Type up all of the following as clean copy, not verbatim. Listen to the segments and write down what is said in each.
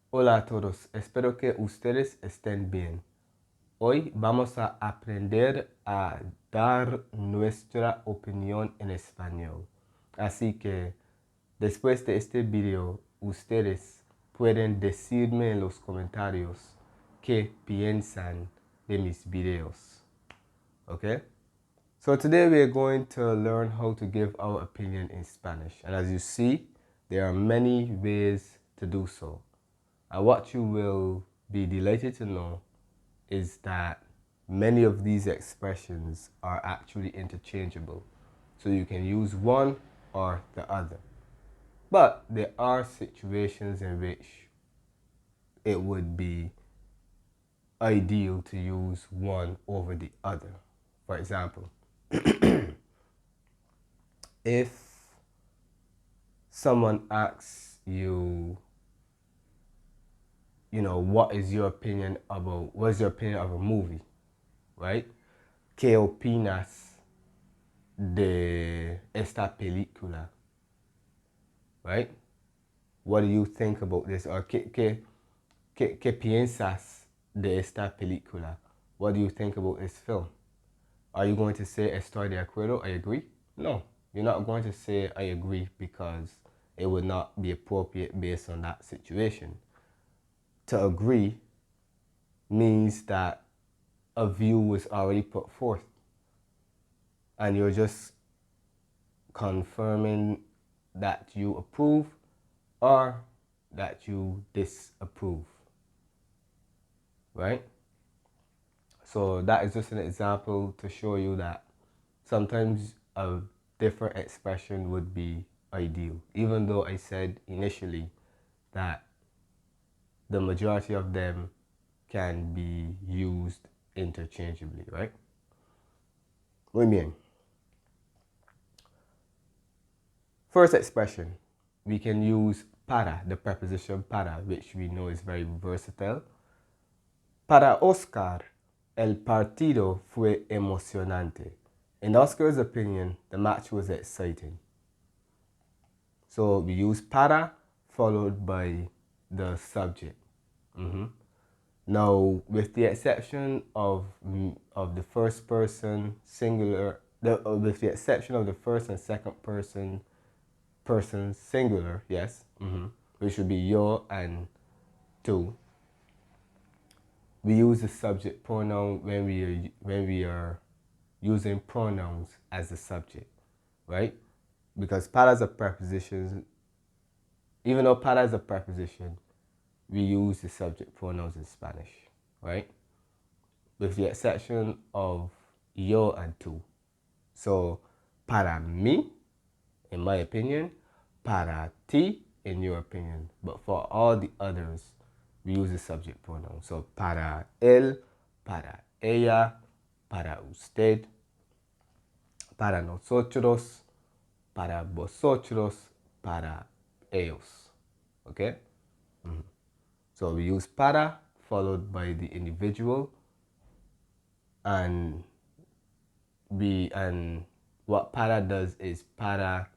Hola a todos, espero que ustedes estén bien. Hoy vamos a aprender a dar nuestra opinión en español. Así que después de este video, ustedes pueden decirme en los comentarios qué piensan de mis videos. Okay? So today we are going to learn how to give our opinion in Spanish. And as you see, there are many ways to do so. And what you will be delighted to know is that many of these expressions are actually interchangeable. So you can use one or the other. But there are situations in which it would be ideal to use one over the other. For example, if someone asks you, what is your opinion of a movie, right? ¿Qué opinas de esta película? Right? What do you think about this? Or ¿qué piensas de esta película? What do you think about this film? Are you going to say estoy de acuerdo? I agree? No, you're not going to say I agree because it would not be appropriate based on that situation. To agree means that a view was already put forth and you're just confirming that you approve or that you disapprove, right? So that is just an example to show you that sometimes a different expression would be ideal, even though I said initially that the majority of them can be used interchangeably, right? Muy bien. First expression, we can use para, the preposition para, which we know is very versatile. Para Oscar, el partido fue emocionante. In Oscar's opinion, the match was exciting. So we use para followed by the subject. Now, with the exception of the first person singular, with the exception of the first and second person singular, yes, which would be yo and tú. We use the subject pronoun when we are using pronouns as the subject, right? Because para is a preposition. Even though para is a preposition, we use the subject pronouns in Spanish, right? With the exception of yo and tú. So, para mí, in my opinion, para ti, in your opinion. But for all the others, we use the subject pronoun. So, para él, para ella, para usted, para nosotros, para vosotros, para ellos. Okay? So we use para followed by the individual, and what para does is para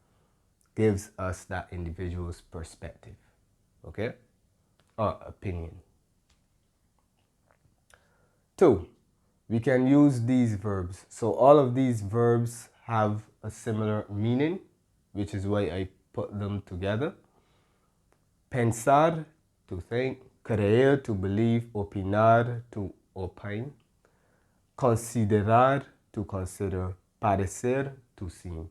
gives us that individual's perspective, okay, or opinion. 2, we can use these verbs. So all of these verbs have a similar meaning, which is why I put them together. Pensar, to think. Creer, to believe. Opinar, to opine. Considerar, to consider. Parecer, to seem.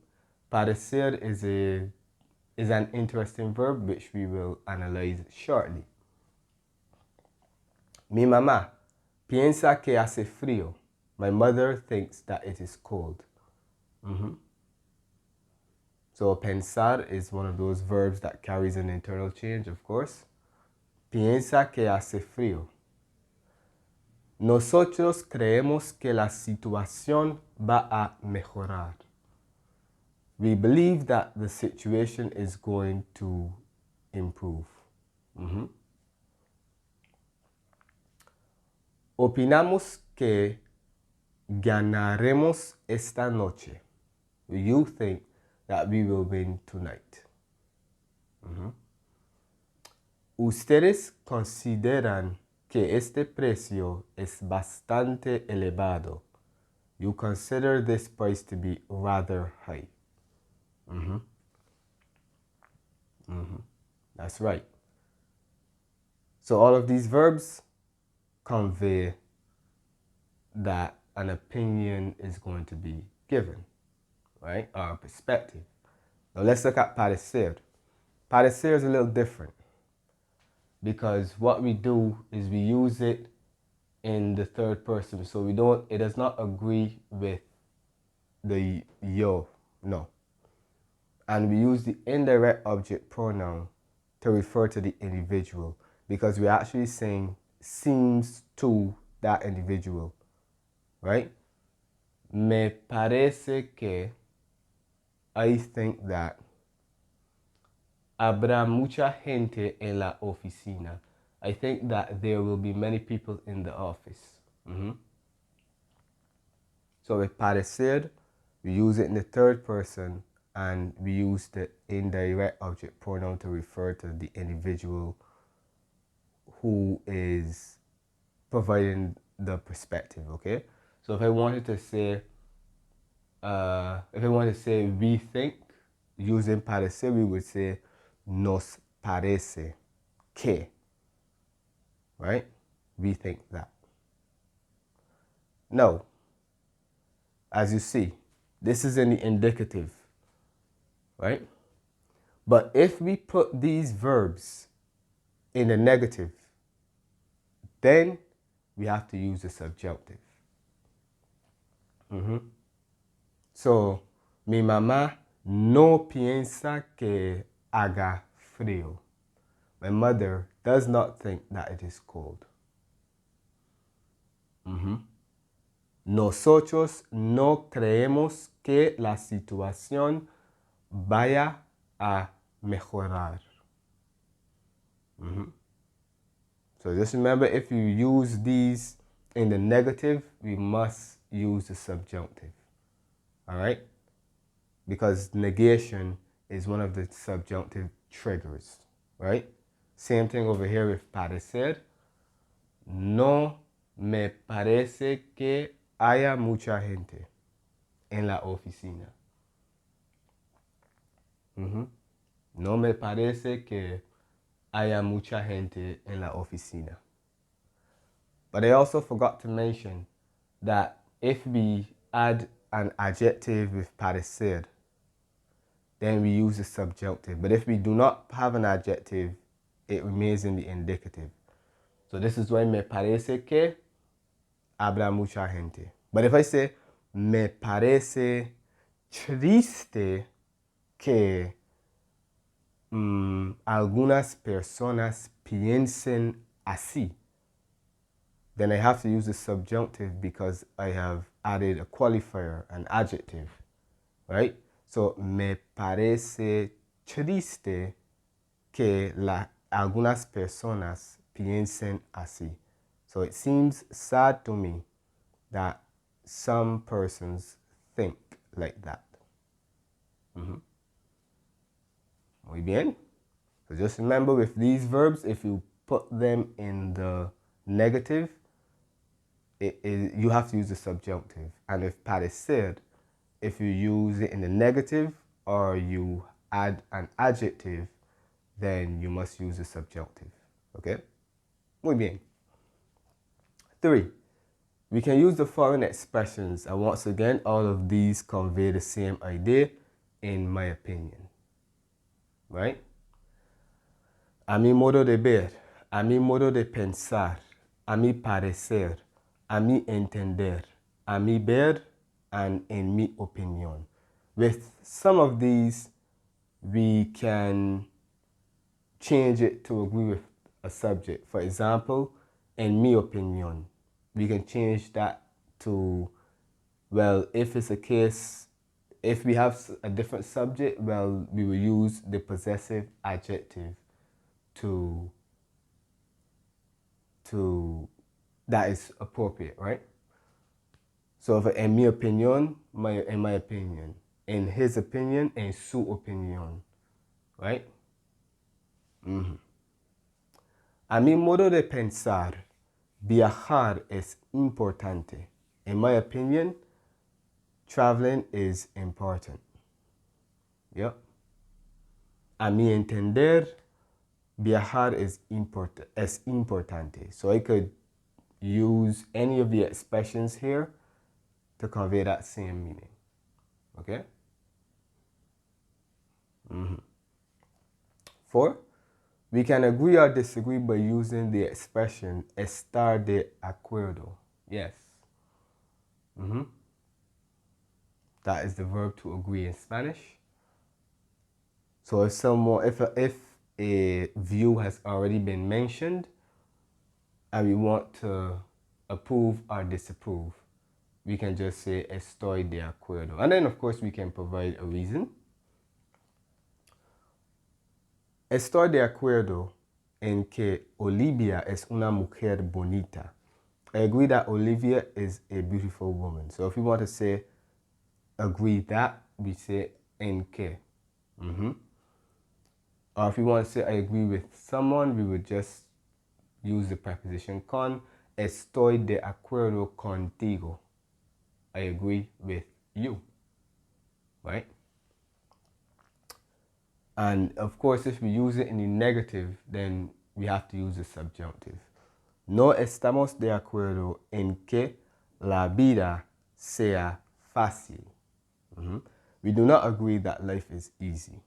Parecer is an interesting verb which we will analyze shortly. Mi mamá piensa que hace frío. My mother thinks that it is cold. So pensar is one of those verbs that carries an internal change, of course. Piensa que hace frío. Nosotros creemos que la situación va a mejorar. We believe that the situation is going to improve. Opinamos que ganaremos esta noche. You think that we will win tonight. Ustedes consideran que este precio es bastante elevado. You consider this price to be rather high. That's right. So all of these verbs convey that an opinion is going to be given, right? Or a perspective. Now let's look at parecer. Parecer is a little different because what we do is we use it in the third person. So it does not agree with the yo, no. And we use the indirect object pronoun to refer to the individual because we're actually saying seems to that individual, right? Me parece que, I think that, habrá mucha gente en la oficina. I think that there will be many people in the office. So with parecer, we use it in the third person and we use the indirect object pronoun to refer to the individual who is providing the perspective, okay? So if I wanted to say, we think, using parecer, we would say nos parece que, right? We think that. Now, as you see, this is in the indicative, right? But if we put these verbs in the negative, then we have to use the subjunctive. So, mi mamá no piensa que haga frío. My mother does not think that it is cold. Nosotros no creemos que la situación vaya a mejorar. So just remember, if you use these in the negative, we must use the subjunctive. All right? Because negation is one of the subjunctive triggers, right? Same thing over here with parecer. No me parece que haya mucha gente en la oficina. No me parece que haya mucha gente en la oficina. But I also forgot to mention that if we add an adjective with parecer, then we use the subjunctive. But if we do not have an adjective, it remains in the indicative. So this is why me parece que habrá mucha gente. But if I say, me parece triste que algunas personas piensen así, then I have to use the subjunctive because I have added a qualifier, an adjective, right? So, me parece triste que algunas personas piensen así. So, it seems sad to me that some persons think like that. Muy bien. So just remember, with these verbs, if you put them in the negative, you have to use the subjunctive. And with parecer, if you use it in the negative or you add an adjective, then you must use the subjunctive. Okay? Muy bien. 3. We can use the following expressions, and once again, all of these convey the same idea, in my opinion. Right? A mi modo de ver, a mi modo de pensar, a mi parecer, a mi entender, a mi ver, and en mi opinión. With some of these, we can change it to agree with a subject. For example, en mi opinión, we can change that to, well, if it's a case, if we have a different subject, well, we will use the possessive adjective to that is appropriate, right? So if en mi opinión, in my opinion, in his opinion, en su opinión, right? A mi modo de pensar, viajar es importante. In my opinion, traveling is important. Yep. A mi entender, viajar es importante. So I could use any of the expressions here to convey that same meaning. Okay? 4, we can agree or disagree by using the expression estar de acuerdo. Yes. That is the verb to agree in Spanish. So if a view has already been mentioned and we want to approve or disapprove, we can just say estoy de acuerdo. And then of course we can provide a reason. Estoy de acuerdo en que Olivia es una mujer bonita. I agree that Olivia is a beautiful woman. So if we want to say agree that, we say en que. Or if we want to say I agree with someone, we would just use the preposition con. Estoy de acuerdo contigo. I agree with you. Right? And of course, if we use it in the negative, then we have to use the subjunctive. No estamos de acuerdo en que la vida sea fácil. We do not agree that life is easy.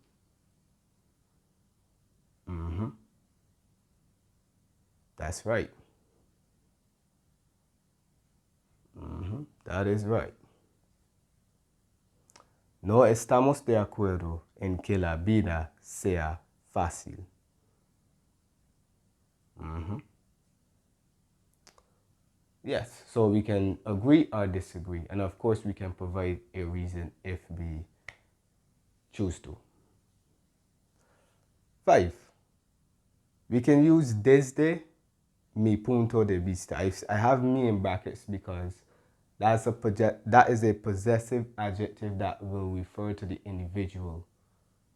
That's right. That is right. No estamos de acuerdo en que la vida sea fácil. Yes, so we can agree or disagree. And of course, we can provide a reason if we choose to. 5, we can use desde mi punto de vista. I have me in brackets because that is a possessive adjective that will refer to the individual,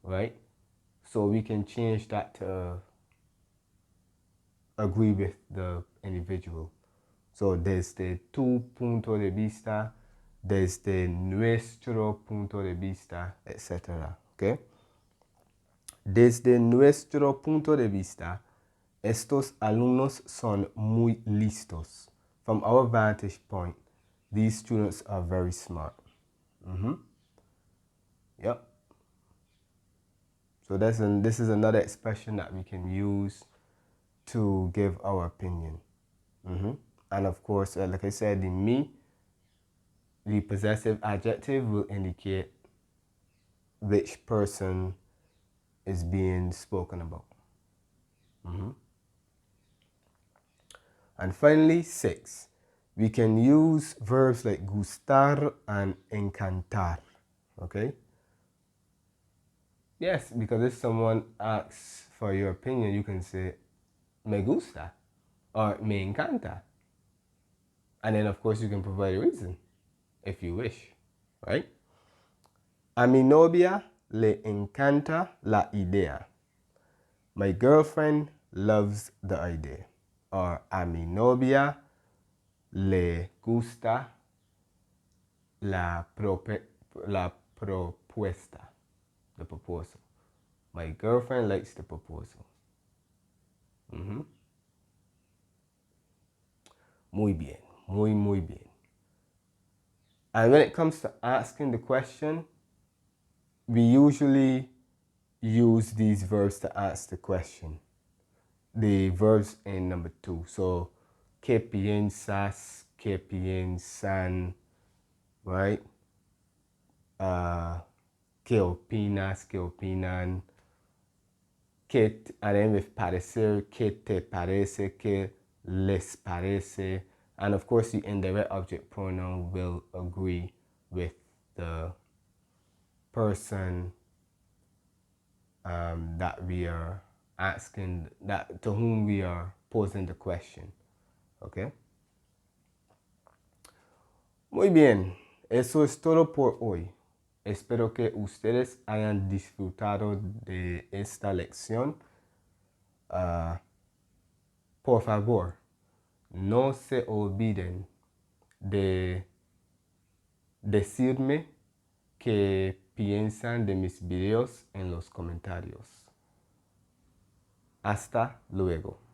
right? So we can change that to agree with the individual. So desde tu punto de vista, desde nuestro punto de vista, etc. Okay? Desde nuestro punto de vista, estos alumnos son muy listos. From our vantage point, these students are very smart. Yep. So this is another expression that we can use to give our opinion. And of course, like I said, in me, the possessive adjective will indicate which person is being spoken about. And finally, 6, we can use verbs like gustar and encantar. Okay? Yes, because if someone asks for your opinion, you can say me gusta or me encanta. And then, of course, you can provide a reason if you wish, right? A mi novia le encanta la idea. My girlfriend loves the idea. Or a mi novia le gusta la propuesta, the proposal. My girlfriend likes the proposal. Muy bien, muy bien. And when it comes to asking the question, we usually use these verbs to ask the question. The verbs in number 2. So, ¿qué piensas? ¿Qué piensan? Right? ¿Qué opinas? ¿Qué opinan? And then with parecer, ¿qué te parece? ¿Qué les parece? And of course, the indirect object pronoun will agree with the person that we are asking, to whom we are posing the question. Okay? Muy bien, eso es todo por hoy. Espero que ustedes hayan disfrutado de esta lección. Por favor, no se olviden de decirme qué piensan de mis videos en los comentarios. Hasta luego.